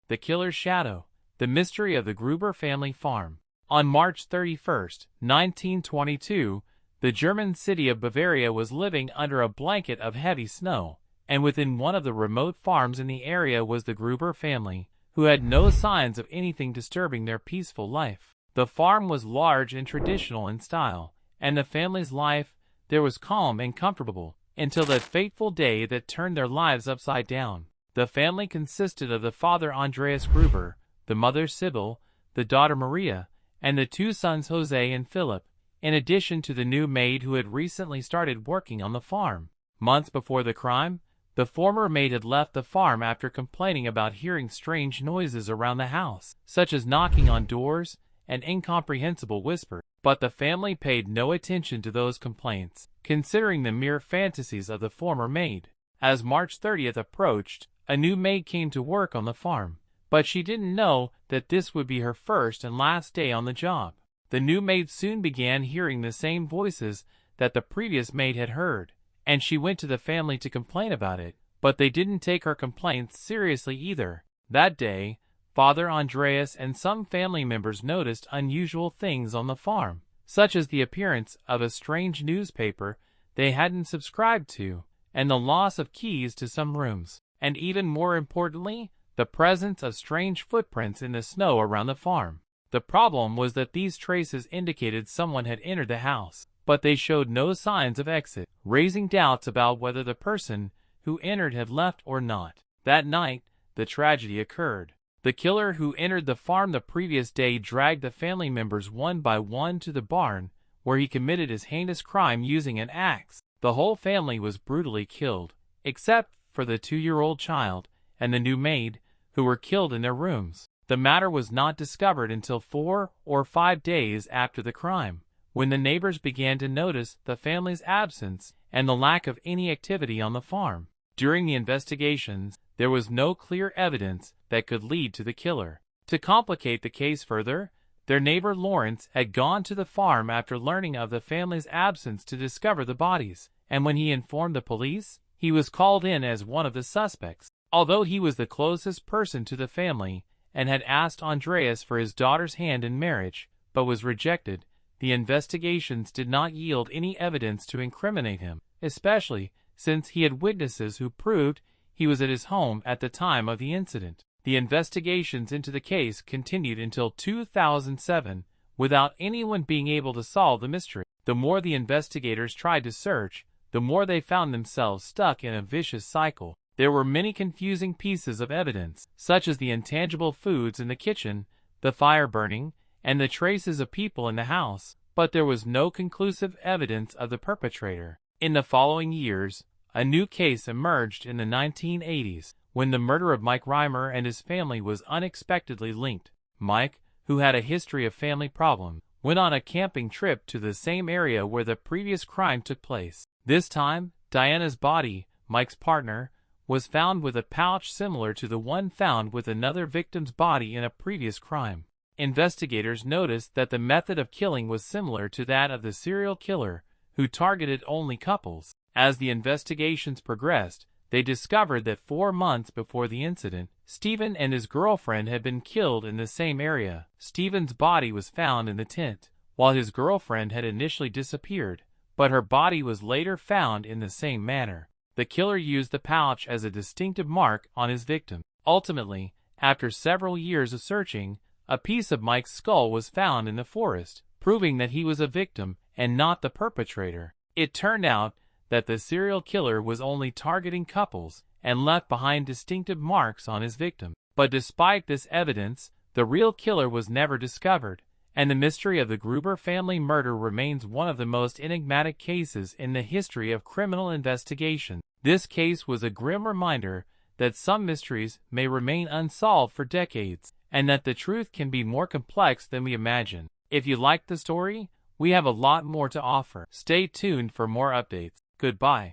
The Killer's Shadow, The Mystery of the Gruber Family Farm. On March 31, 1922, the German city of Bavaria was living under a blanket of heavy snow, and within one of the remote farms in the area was the Gruber family, who had no signs of anything disturbing their peaceful life. The farm was large and traditional in style, and the family's life there was calm and comfortable, until that fateful day that turned their lives upside down. The family consisted of the father Andreas Gruber, the mother Sybil, the daughter Maria, and the two sons Jose and Philip, in addition to the new maid who had recently started working on the farm. Months before the crime, the former maid had left the farm after complaining about hearing strange noises around the house, such as knocking on doors and incomprehensible whispers. But the family paid no attention to those complaints, considering them mere fantasies of the former maid. As March 30th approached, a new maid came to work on the farm, but she didn't know that this would be her first and last day on the job. The new maid soon began hearing the same voices that the previous maid had heard, and she went to the family to complain about it, but they didn't take her complaints seriously either. That day, Father Andreas and some family members noticed unusual things on the farm, such as the appearance of a strange newspaper they hadn't subscribed to, and the loss of keys to some rooms, and even more importantly, the presence of strange footprints in the snow around the farm. The problem was that these traces indicated someone had entered the house, but they showed no signs of exit, raising doubts about whether the person who entered had left or not. That night, the tragedy occurred. The killer who entered the farm the previous day dragged the family members one by one to the barn, where he committed his heinous crime using an axe. The whole family was brutally killed, except for the 2-year-old child and the new maid, who were killed in their rooms. The matter was not discovered until 4 or 5 days after the crime, when the neighbors began to notice the family's absence and the lack of any activity on the farm. During the investigations, there was no clear evidence that could lead to the killer. To complicate the case further, their neighbor Lawrence had gone to the farm after learning of the family's absence to discover the bodies, and when he informed the police, he was called in as one of the suspects. Although he was the closest person to the family and had asked Andreas for his daughter's hand in marriage, but was rejected, the investigations did not yield any evidence to incriminate him, especially since he had witnesses who proved he was at his home at the time of the incident. The investigations into the case continued until 2007, without anyone being able to solve the mystery. The more the investigators tried to search, the more they found themselves stuck in a vicious cycle. There were many confusing pieces of evidence, such as the intangible foods in the kitchen, the fire burning, and the traces of people in the house, but there was no conclusive evidence of the perpetrator. In the following years, a new case emerged in the 1980s, when the murder of Mike Reimer and his family was unexpectedly linked. Mike, who had a history of family problems, went on a camping trip to the same area where the previous crime took place. This time, Diana's body, Mike's partner, was found with a pouch similar to the one found with another victim's body in a previous crime. Investigators noticed that the method of killing was similar to that of the serial killer, who targeted only couples. As the investigations progressed, they discovered that 4 months before the incident, Stephen and his girlfriend had been killed in the same area. Stephen's body was found in the tent, while his girlfriend had initially disappeared, but her body was later found in the same manner. The killer used the pouch as a distinctive mark on his victim. Ultimately, after several years of searching, a piece of Mike's skull was found in the forest, proving that he was a victim and not the perpetrator. It turned out that the serial killer was only targeting couples and left behind distinctive marks on his victim. But despite this evidence, the real killer was never discovered, and the mystery of the Gruber family murder remains one of the most enigmatic cases in the history of criminal investigation. This case was a grim reminder that some mysteries may remain unsolved for decades, and that the truth can be more complex than we imagine. If you liked the story, we have a lot more to offer. Stay tuned for more updates. Goodbye.